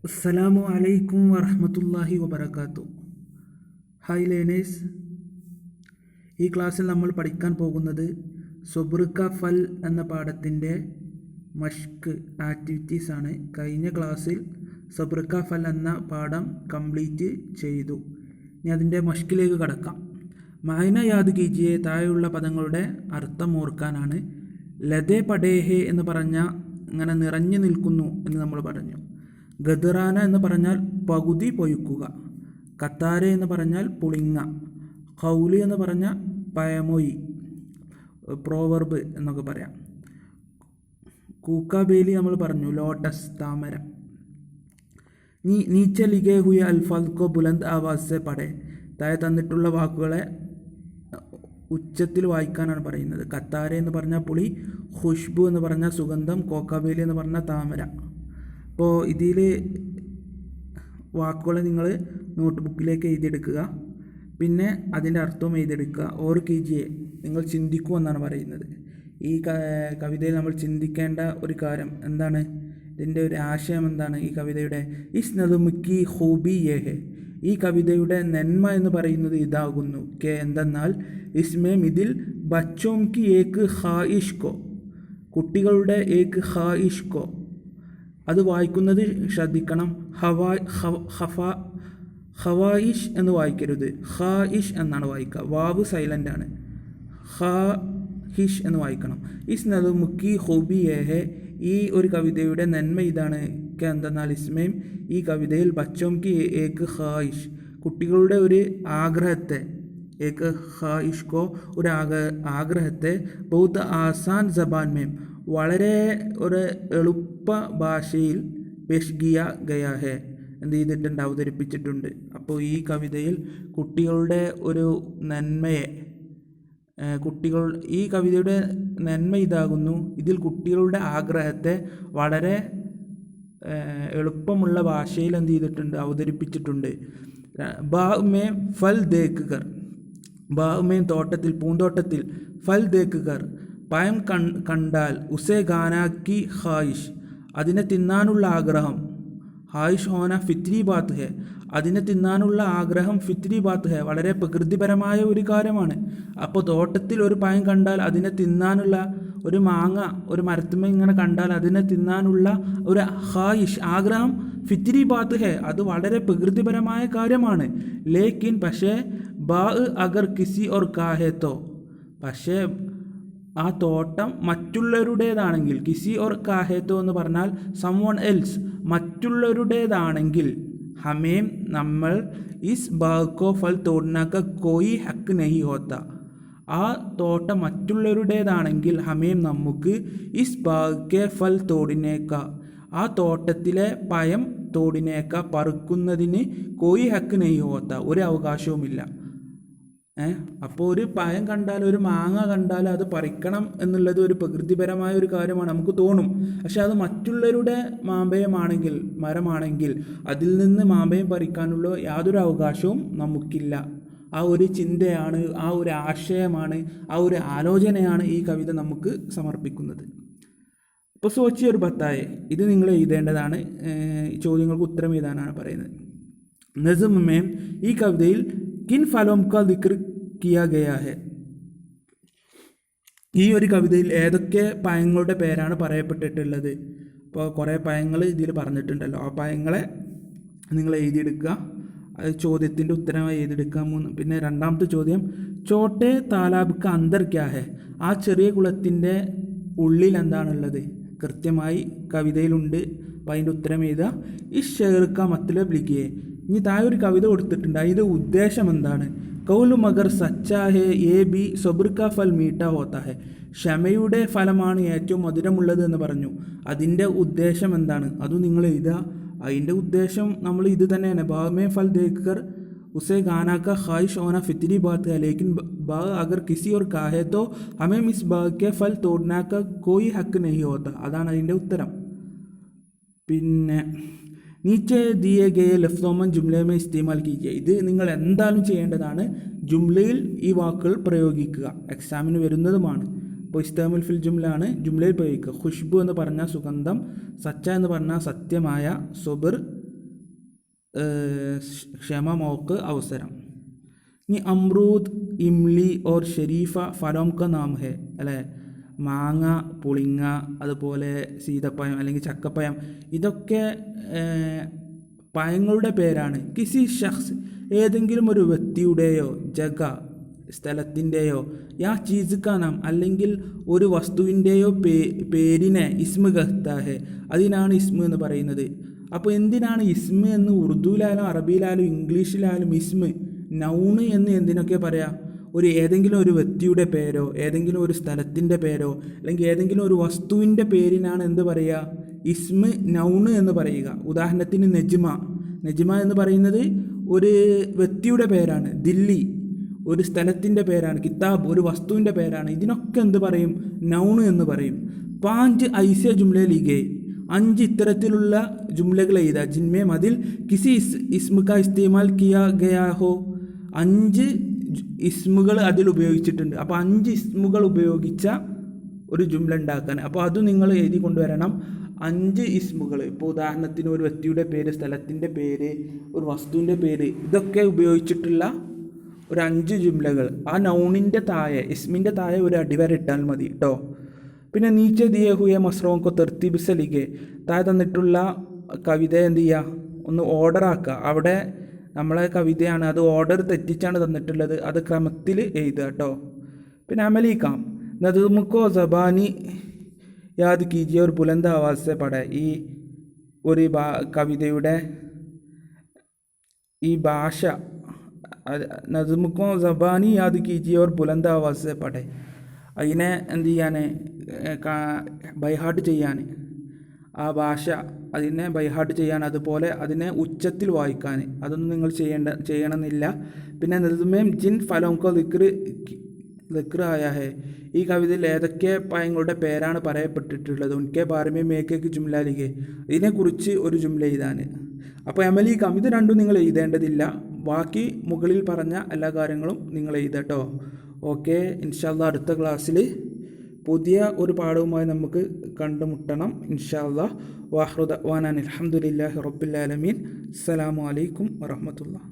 അസ്സലാമു അലൈക്കും വറഹ്മത്തുള്ളാഹി വബറകാതുഹു. ഹായ് ലേണേഴ്സ്, ഈ ക്ലാസ്സിൽ നമ്മൾ പഠിക്കാൻ പോകുന്നത് സൊബ്റുക ഫൽ എന്ന പാഠത്തിൻ്റെ മഷ്ക് ആക്ടിവിറ്റീസ് ആണ്. കഴിഞ്ഞ ക്ലാസ്സിൽ സൊബ്റുക ഫൽ എന്ന പാഠം കംപ്ലീറ്റ് ചെയ്തു. ഇനി അതിൻ്റെ മഷ്കിലേക്ക് കടക്കാം. മായന യാദ് കീജിയെ താഴെയുള്ള പദങ്ങളുടെ അർത്ഥം ഓർക്കാനാണ്. ലതേ പടേഹെ എന്ന് പറഞ്ഞാൽ ഇങ്ങനെ നിറഞ്ഞു നിൽക്കുന്നു എന്ന് നമ്മൾ പറഞ്ഞു. ഗദറാന എന്ന് പറഞ്ഞാൽ പകുതി പൊയ്ക്കുക. കത്താര എന്ന് പറഞ്ഞാൽ പുളിങ്ങ. കൗലി എന്ന് പറഞ്ഞാൽ പഴമൊഴി, പ്രോവർബ് എന്നൊക്കെ പറയാം. കൂക്കാബേലി നമ്മൾ പറഞ്ഞു, ലോട്ടസ്, താമര. നീച്ച ലിഖേ ഹുയ അൽഫാദ് കോ ബുലന്ദ് ആവാസ് സെ പഠേ. താഴെ തന്നിട്ടുള്ള വാക്കുകളെ ഉച്ചത്തിൽ വായിക്കാനാണ് പറയുന്നത്. കത്താര എന്ന് പറഞ്ഞാൽ പുളി, ഖുഷ്ബു എന്ന് പറഞ്ഞാൽ സുഗന്ധം, കോക്കാബേലി എന്ന് പറഞ്ഞാൽ താമര. അപ്പോൾ ഇതിൽ വാക്കുകൾ നിങ്ങൾ നോട്ട് ബുക്കിലേക്ക് എഴുതിയെടുക്കുക, പിന്നെ അതിൻ്റെ അർത്ഥവും എഴുതിയെടുക്കുക. ഓർ കീജിയെ നിങ്ങൾ ചിന്തിക്കൂ എന്നാണ് പറയുന്നത്. ഈ കവിതയിൽ നമ്മൾ ചിന്തിക്കേണ്ട ഒരു കാര്യം എന്താണ്, ഇതിൻ്റെ ഒരു ആശയം എന്താണ്? ഈ കവിതയുടെ ഇസ് നദുമുക്കി ഹൂബി യേഹെ, ഈ കവിതയുടെ നന്മ എന്ന് പറയുന്നത് ഇതാകുന്നു. കെ എന്തെന്നാൽ ഇസ്മേം ഇതിൽ ബച്ചോം കി ഏക്ക് ഖായിഷ് കോ, കുട്ടികളുടെ ഏക്ക് ഖായിഷ് കോ, അത് വായിക്കുന്നത് ശ്രദ്ധിക്കണം. ഹവായിഷ് എന്ന് വായിക്കരുത്, ഖായിഷ് എന്നാണ് വായിക്കുക. വാവ് സൈലൻ്റ് ആണ്. ഖാഹിഷ് എന്ന് വായിക്കണം. ഇസ് നദുമുക്കി ഹൂബി യേഹെ, ഈ ഒരു കവിതയുടെ നന്മ ഇതാണ്. എന്തെന്നാൽ ഇസ്മേം, ഈ കവിതയിൽ ബച്ചോം കി ഏക്ക് ഖായിഷ്, കുട്ടികളുടെ ഒരു ആഗ്രഹത്തെ, ഏക്ക് ഖായിഷ് കോ, ഒരു ആഗ്രഹത്തെ ബഹുത് ആസാൻ ജബാൻ മേം, വളരെ ഒരു എളുപ്പ ഭാഷയിൽ പേഷ് കിയ ഗയാ ഹെ, എന്ത് ചെയ്തിട്ടുണ്ട്, അവതരിപ്പിച്ചിട്ടുണ്ട്. അപ്പോൾ ഈ കവിതയിൽ കുട്ടികളുടെ ഒരു നന്മയെ, ഈ കവിതയുടെ നന്മ ഇതാകുന്നു, ഇതിൽ കുട്ടികളുടെ ആഗ്രഹത്തെ വളരെ എളുപ്പമുള്ള ഭാഷയിൽ എന്ത് ചെയ്തിട്ടുണ്ട്, അവതരിപ്പിച്ചിട്ടുണ്ട്. ബാഗ് മേ ഫൽ ദേക്കുകർ, ബാഗ് മേ തോട്ടത്തിൽ, പൂന്തോട്ടത്തിൽ, ഫൽ ദേക്കുകർ പയം കണ്ടാൽ, ഉസേ ഗാനാക്കി ഖായിഷ്, അതിനെ തിന്നാനുള്ള ആഗ്രഹം. ഹായിഷ് ഹോന ഫിത്രി ബാത്ത് ഹെ, അതിനെ തിന്നാനുള്ള ആഗ്രഹം ഫിത്രി ബാത്ത് ഹെ, വളരെ പ്രകൃതിപരമായ ഒരു കാര്യമാണ്. അപ്പോൾ തോട്ടത്തിൽ ഒരു പയം കണ്ടാൽ അതിനെ തിന്നാനുള്ള, ഒരു മാങ്ങ ഒരു മരത്തുമ്മ ഇങ്ങനെ കണ്ടാൽ അതിനെ തിന്നാനുള്ള ഒരു ഖായിഷ്, ആഗ്രഹം ഫിത്രി ബാത്ത് ഹെ, അത് വളരെ പ്രകൃതിപരമായ കാര്യമാണ്. ലേക്കിൻ പക്ഷേ, ബാ അഗർ കിസി ഓർ കാഹേത്തോ, പക്ഷേ ആ തോട്ടം മറ്റുള്ളവരുടേതാണെങ്കിൽ, കിസി ഓർ കാഹേത്തോ എന്ന് പറഞ്ഞാൽ സംവൺ എൽസ്, മറ്റുള്ളവരുടേതാണെങ്കിൽ, ഹമേം നമ്മൾ, ഇസ് ബാഗ് കോ ഫൽ തോടനാക്ക കോയി ഹക്ക് നഹി ഹോത്ത, ആ തോട്ടം മറ്റുള്ളവരുടേതാണെങ്കിൽ, ഹമേം നമുക്ക്, ഇസ് ബാഗ് കെ ഫൽ തോടിനേക്ക, ആ തോട്ടത്തിലെ പയം തോടിനേക്ക പറുക്കുന്നതിന് കോയി ഹക്ക് നഹി ഹോത്ത, ഒരു അവകാശവുമില്ല. അപ്പോൾ ഒരു പഴം കണ്ടാൽ, ഒരു മാങ്ങ കണ്ടാൽ അത് പറിക്കണം എന്നുള്ളത് ഒരു പ്രകൃതിപരമായ ഒരു കാര്യമാണ്, നമുക്ക് തോന്നും. പക്ഷെ അത് മറ്റുള്ളവരുടെ മാമ്പയമാണെങ്കിൽ, മരമാണെങ്കിൽ, അതിൽ നിന്ന് മാമ്പയം പറിക്കാനുള്ള യാതൊരു അവകാശവും നമുക്കില്ല. ആ ഒരു ചിന്തയാണ്, ആ ഒരു ആശയമാണ്, ആ ഒരു ആലോചനയാണ് ഈ കവിത നമുക്ക് സമർപ്പിക്കുന്നത്. ഇപ്പോൾ സോച്ചി ഒരു ബത്തായെ, ഇത് നിങ്ങൾ എഴുതേണ്ടതാണ്. ചോദ്യങ്ങൾക്ക് ഉത്തരം എഴുതാനാണ് പറയുന്നത്. നസ്ം മേം, ഈ കവിതയിൽ കിൻ ഫലോം കാ ദിക്ർ കിയാ ഗയാ ഹെ, ഈ ഒരു കവിതയിൽ ഏതൊക്കെ പഴങ്ങളുടെ പേരാണ് പറയപ്പെട്ടിട്ടുള്ളത്? ഇപ്പോൾ കുറേ പഴങ്ങൾ ഇതിൽ പറഞ്ഞിട്ടുണ്ടല്ലോ, ആ പഴങ്ങളെ നിങ്ങൾ എഴുതിയെടുക്കുക. അത് ചോദ്യത്തിൻ്റെ ഉത്തരമായി എഴുതിയെടുക്കുക. പിന്നെ രണ്ടാമത്തെ ചോദ്യം, ചോട്ടെ താലാബ് ക അന്തർ ക്യാ ഹെ, ആ ചെറിയ കുളത്തിൻ്റെ ഉള്ളിൽ എന്താണുള്ളത്? കൃത്യമായി കവിതയിലുണ്ട്. അപ്പോൾ അതിൻ്റെ ഉത്തരം എഴുതുക. ഈ ഷെയർക്ക മത്ലബ് ലിഖിയെ, ഇനി താഴെ ഒരു കവിത കൊടുത്തിട്ടുണ്ട്, അതിൻ്റെ ഉദ്ദേശം എന്താണ്? കൗലു മഗർ സച്ചാ ഹെ ഏ ബി സബ്ർ ഫൽ മീഠ ഹോത്താ ഹെ, ക്ഷമയുടെ ഫലമാണ് ഏറ്റവും മധുരമുള്ളത് എന്ന് പറഞ്ഞു. അതിൻ്റെ ഉദ്ദേശം എന്താണ്? അതും നിങ്ങൾ എഴുതുക. അതിൻ്റെ ഉദ്ദേശം നമ്മൾ ഇത് തന്നെയാണ്. ബാമേ ഫൽ ദേക്കർ ഉസേ ഗാനാക്ക ഖായിഷ് ഓന ഫിത്രി ബാത്ത് ഹെ, ലേക്കിൻ ബാഗ് അഗർ കിസി ഓർ കാഹേ തോ ഹമേം ഇസ് ബാഗ് കെ ഫൽ തോടനാക്ക കോയി ഹക്ക് നഹി ഹോത്ത, അതാണ് അതിൻ്റെ ഉത്തരം. പിന്നെ നീച്ചെ ദിയെ ഗയെ ലഫ്സോമൻ ജുംലമേ ഇസ്തേമാൽ കീജിയെ, ഇത് നിങ്ങൾ എന്തായാലും ചെയ്യേണ്ടതാണ്. ജുംലയിൽ ഈ വാക്കുകൾ പ്രയോഗിക്കുക, എക്സാമിന് വരുന്നതുമാണ്. അപ്പോൾ ഇസ്തേമുൽ ഫിൽ ജുംലാണ്, ജുംലയിൽ പ്രയോഗിക്കുക. ഖുഷ്ബു എന്ന് പറഞ്ഞാൽ സുഗന്ധം, സച്ച എന്ന് പറഞ്ഞാൽ സത്യമായ, സൊബർ ക്ഷമ മോക്ക് അവസരം. ഇനി അമ്രൂദ്, ഇംലി ഓർ ഷെരീഫ ഫലോം ക നാം ഹെ അല്ലേ. മാങ്ങ, പുളിങ്ങ, അതുപോലെ സീതപ്പഴം അല്ലെങ്കിൽ ചക്കപ്പഴം, ഇതൊക്കെ പഴങ്ങളുടെ പേരാണ്. കിസി ഷഖ്സ്, ഏതെങ്കിലും ഒരു വ്യക്തിയുടെയോ, ജഗ സ്ഥലത്തിൻ്റെയോ, യാ ചീസ് കാ നാം അല്ലെങ്കിൽ ഒരു വസ്തുവിൻ്റെയോ പേരിനെ ഇസ്മ കഹ്താ ഹെ, അതിനാണ് ഇസ്മ എന്ന് പറയുന്നത്. അപ്പോൾ എന്തിനാണ് ഇസ്മ എന്ന് ഉറുദുവിലായാലും അറബിയിലായാലും ഇംഗ്ലീഷിലായാലും ഇസ്മ, നൗണ് എന്ന് എന്തിനൊക്കെ പറയാം? ഏതെങ്കിലും ഒരു വ്യക്തിയുടെ പേരോ ഏതെങ്കിലും ഒരു സ്ഥലത്തിൻ്റെ പേരോ അല്ലെങ്കിൽ ഏതെങ്കിലും ഒരു വസ്തുവിൻ്റെ പേരിനാണ് എന്ത് പറയുക? ഇസ്മ, നൗണ് എന്ന് പറയുക. ഉദാഹരണത്തിന് നെജ്മ. നെജ്മ എന്ന് പറയുന്നത് ഒരു വ്യക്തിയുടെ പേരാണ്. ദില്ലി ഒരു സ്ഥലത്തിൻ്റെ പേരാണ്. കിതാബ് ഒരു വസ്തുവിൻ്റെ പേരാണ്. ഇതിനൊക്കെ എന്ത് പറയും? നൗണ് എന്ന് പറയും. 5 ഐസെ ജുംലെ ലിഖേ, 5 ഇത്തരത്തിലുള്ള ജുംലകൾ എഴുതുക. ജിന്മേ അതിൽ കിസി ഇസ്മ കാ ഇസ്തേമാൽ കിയാ ഗയാ ഹോ, 5 ഇസ്മുകൾ അതിൽ ഉപയോഗിച്ചിട്ടുണ്ട്. അപ്പോൾ 5 ഇസ്മുകൾ ഉപയോഗിച്ച ഒരു ജുംല ഉണ്ടാക്കാൻ. അപ്പോൾ അത് നിങ്ങൾ എഴുതി കൊണ്ടുവരണം. 5 ഇസ്മുകൾ. ഇപ്പോൾ ഉദാഹരണത്തിന് ഒരു വ്യക്തിയുടെ പേര്, സ്ഥലത്തിൻ്റെ പേര്, ഒരു വസ്തുവിൻ്റെ പേര്, ഇതൊക്കെ ഉപയോഗിച്ചിട്ടുള്ള ഒരു 5 ജുംലകൾ. ആ നൗണിൻ്റെ താഴെ, ഇസ്മിൻ്റെ താഴെ ഒരു അടിവര ഇട്ടാൽ മതി കേട്ടോ. പിന്നെ നീച്ചെ ദിയേ ഹുയെ മസ്റോങ്കോ തെർത്തീബ് സെ ലിഖേ, താഴെ തന്നിട്ടുള്ള കവിത എന്ത് ചെയ്യുക? ഒന്ന് ഓർഡർ ആക്കുക. അവിടെ നമ്മളെ കവിതയാണ്, അത് ഓർഡർ തെറ്റിച്ചാണ് തന്നിട്ടുള്ളത്, അത് ക്രമത്തിൽ എഴുതുക കേട്ടോ. പിന്നെ അമലിക്കാം നദുമുക്കോ സബാനി യാദ് കീജിയ ഒരു ബുലന്ദ ആവാസ് സെ പഠേ, ഈ ഒരു കവിതയുടെ ഈ ഭാഷ, നദുമുക്കോ സബാനി യാദ് കീജിയ ഒരു ബുലന്ദ ആവാസ് സെ പഠേ, അതിനെ എന്ത് ചെയ്യാൻ? ബൈഹാർട്ട് ചെയ്യാൻ, ആ ഭാഷ അതിനെ ബൈഹാർട്ട് ചെയ്യാൻ, അതുപോലെ അതിനെ ഉച്ചത്തിൽ വായിക്കാൻ. അതൊന്നും നിങ്ങൾ ചെയ്യണമെന്നില്ല. പിന്നെ നദ്മേം ജിൻ ഫലോംകോ ദിക്ർ ആയാ ഹെ, ഈ കവിതയിൽ ഏതൊക്കെ പഴങ്ങളുടെ പേരാണ് പറയപ്പെട്ടിട്ടുള്ളത്. ഉൻകെ ബാരമേ മേക്കേക്ക് ജുംല ലിഖേ, ഇതിനെക്കുറിച്ച് ഒരു ജുംല എഴുതാൻ. അപ്പോൾ അമലി കം, ഇത് രണ്ടും നിങ്ങൾ എഴുതേണ്ടതില്ല. ബാക്കി മുകളിൽ പറഞ്ഞ എല്ലാ കാര്യങ്ങളും നിങ്ങൾ എഴുതട്ടോ. ഓക്കെ, ഇൻഷാ അല്ലാഹ് അടുത്ത ക്ലാസ്സിൽ പുതിയ ഒരു പാഠവുമായി നമുക്ക് കണ്ടുമുട്ടണം ഇൻഷാ അല്ലാഹ്. വാഹ്റു ദഅ്വാനാ അൽഹംദുലില്ലാഹി റബ്ബിൽ ആലമീൻ. അസ്സലാമു അലൈക്കും വറഹ്മത്തുള്ളാഹി.